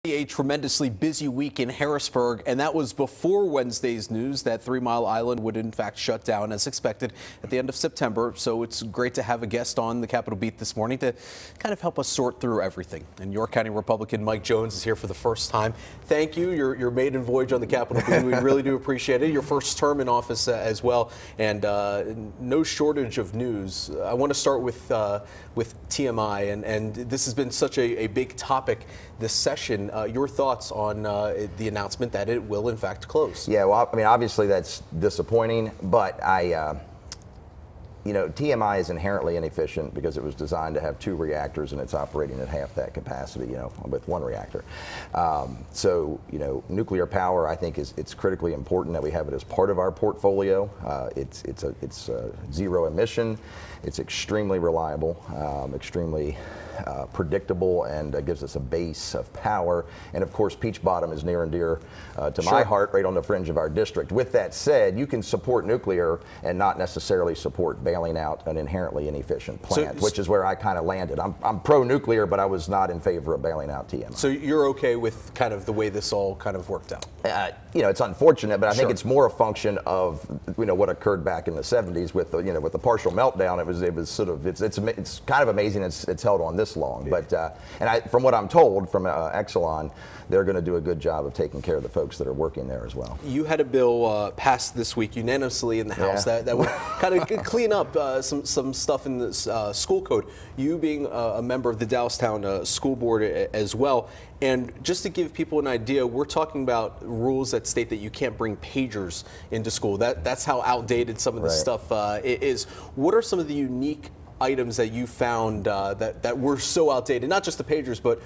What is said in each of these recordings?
A tremendously busy week in Harrisburg, and that was before Wednesday's news that 3 Mile Island would in fact shut down as expected at the end of September. So it's great to have a guest on the Capitol Beat this morning to kind of help us sort through everything. And York County Republican Mike Jones is here for the first time. Thank you. Your maiden voyage on the Capitol Beat. We really do appreciate it. Your first term in office as well, and no shortage of news. I want to start with TMI, and this has been such a big topic this session. Your thoughts on the announcement that it will in fact close? Yeah, well, I mean, obviously that's disappointing, but TMI is inherently inefficient because it was designed to have 2 reactors and it's operating at half that capacity, with 1 reactor. Nuclear power, I think, it's critically important that we have it as part of our portfolio. It's zero emission. It's extremely reliable, extremely predictable, and gives us a base of power. And of course, Peach Bottom is near and dear to my heart, right on the fringe of our district. With that said, you can support nuclear and not necessarily support bailing out an inherently inefficient plant, which is where I kind of landed. I'm pro-nuclear, but I was not in favor of bailing out TMI. So you're okay with kind of the way this all kind of worked out? It's unfortunate, but I think it's more a function of what occurred back in the 70s with the with the partial meltdown. It's kind of amazing it's held on this long. But from what I'm told from Exelon, they're going to do a good job of taking care of the folks that are working there as well. You had a bill passed this week unanimously in the House that would kind of clean up some stuff in the school code. You being a member of the Dallastown School Board as well. And just to give people an idea, we're talking about rules that state that you can't bring pagers into school. That's how outdated some of this stuff is. What are some of the unique items that you found that were so outdated? Not just the pagers, but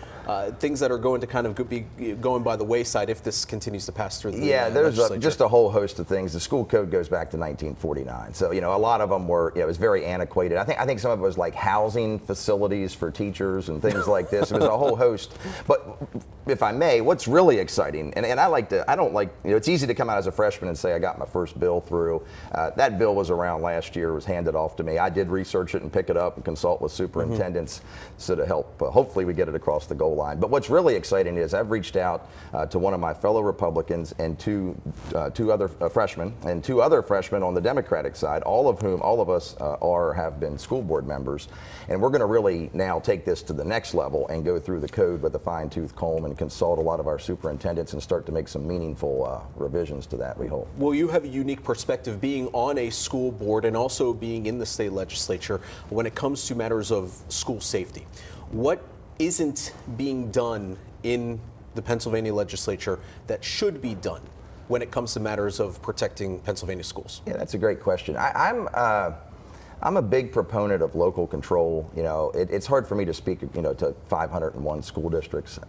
things that are going to kind of be going by the wayside if this continues to pass through the there's legislature. Just a whole host of things. The school code goes back to 1949, so a lot of them were it was very antiquated. I think some of it was like housing facilities for teachers and things like this. It was a whole host. But if I may, what's really exciting, and I don't like it's easy to come out as a freshman and say I got my first bill through. That bill was around last year, was handed off to me. I did research it and pick it up and consult with superintendents so to help. Hopefully we get it across the goal line. But what's really exciting is I've reached out to one of my fellow Republicans and two other freshmen and 2 other freshmen on the Democratic side, all of us have been school board members, and we're going to really now take this to the next level and go through the code with a fine-tooth comb and consult a lot of our superintendents and start to make some meaningful revisions to that, we hope. Well, you have a unique perspective being on a school board and also being in the state legislature when it comes to matters of school safety. What isn't being done in the Pennsylvania legislature that should be done when it comes to matters of protecting Pennsylvania schools? Yeah, that's a great question. I'm a big proponent of local control. It's hard for me to speak, to 501 school districts.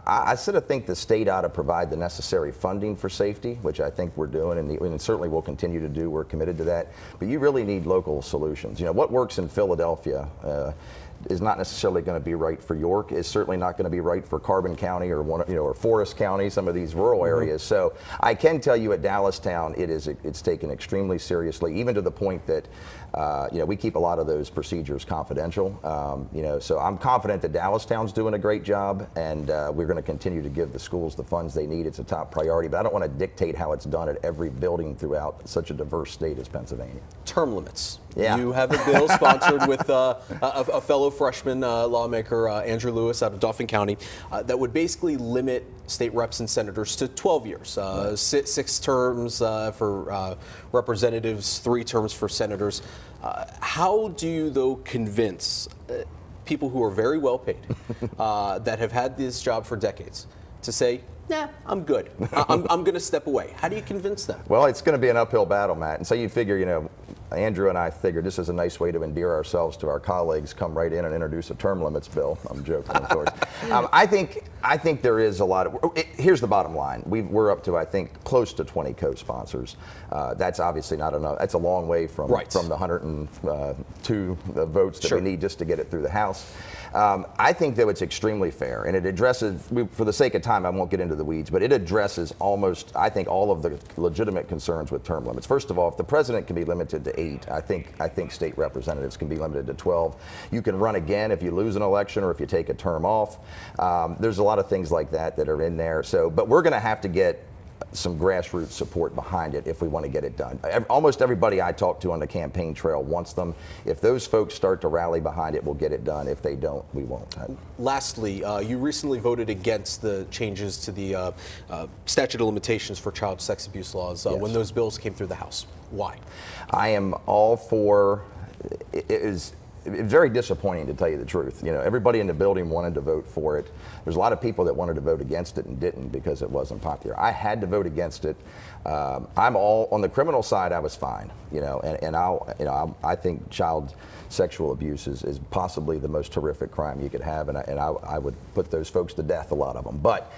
I sort of think the state ought to provide the necessary funding for safety, which I think we're doing, and certainly we'll continue to do. We're committed to that. But you really need local solutions. What works in Philadelphia is not necessarily going to be right for York. Is certainly not going to be right for Carbon County or Forest County, some of these rural areas. So I can tell you at Dallastown, it's taken extremely seriously, even to the point that we keep a lot of those procedures confidential. So I'm confident that Dallastown's doing a great job, and we're going to continue to give the schools the funds they need. It's a top priority, but I don't want to dictate how it's done at every building throughout such a diverse state as Pennsylvania. Term limits. Yeah. You have a bill sponsored with a fellow freshman lawmaker, Andrew Lewis, out of Dauphin County, that would basically limit state reps and senators to 12 years, 6 terms for representatives, 3 terms for senators. How do you, though, convince people who are very well paid, that have had this job for decades, to say, nah, I'm good. I'm going to step away? How do you convince them? Well, it's going to be an uphill battle, Matt. And so you figure, Andrew and I figured this is a nice way to endear ourselves to our colleagues. Come right in and introduce a term limits bill. I'm joking, of course. I think there is a lot of. Here's the bottom line: we're up to, I think, close to 20 co-sponsors. That's obviously not enough. That's a long way from the 102 votes that we need just to get it through the House. I think, though, it's extremely fair, and it addresses, for the sake of time, I won't get into the weeds, but it addresses almost, I think, all of the legitimate concerns with term limits. First of all, if the president can be limited to 8, I think state representatives can be limited to 12. You can run again if you lose an election or if you take a term off. There's a lot of things like that are in there. So, but we're going to have to get some grassroots support behind it if we want to get it done. Almost everybody I talk to on the campaign trail wants them. If those folks start to rally behind it, we'll get it done. If they don't, we won't. Lastly, you recently voted against the changes to the statute of limitations for child sex abuse laws Yes. when those bills came through the House. Why? I am all for it. It's very disappointing, to tell you the truth. You know, everybody in the building wanted to vote for it. There's a lot of people that wanted to vote against it and didn't because it wasn't popular. I had to vote against it. I'm all on the criminal side. I was fine. You know, I think child sexual abuse is possibly the most horrific crime you could have, and I would put those folks to death, a lot of them. But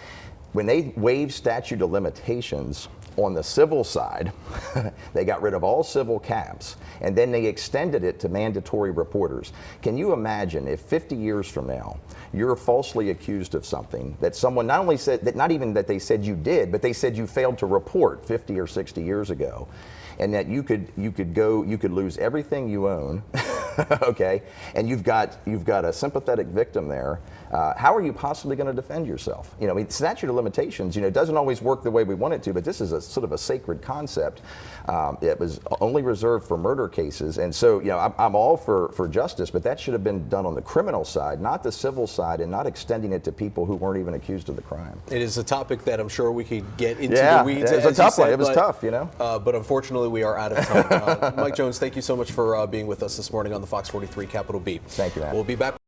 when they waived statute of limitations on the civil side, they got rid of all civil caps, and then they extended it to mandatory reporters. Can you imagine if 50 years from now, you're falsely accused of something that someone not only said, that not even that they said you did, but they said you failed to report 50 or 60 years ago, and that you could lose everything you own, okay, and you've got a sympathetic victim there. How are you possibly going to defend yourself? You know, I mean, statute of limitations, you know, it doesn't always work the way we want it to, but this is a sort of a sacred concept. It was only reserved for murder cases, and so, you know, I'm all for justice, but that should have been done on the criminal side, not the civil side, and not extending it to people who weren't even accused of the crime. It is a topic that I'm sure we could get into the weeds. Yeah, it was a tough one. It was tough, you know. But unfortunately, we are out of time. Mike Jones, thank you so much for being with us this morning on the Fox 43 Capitol Beat. Thank you, Matt. We'll be back.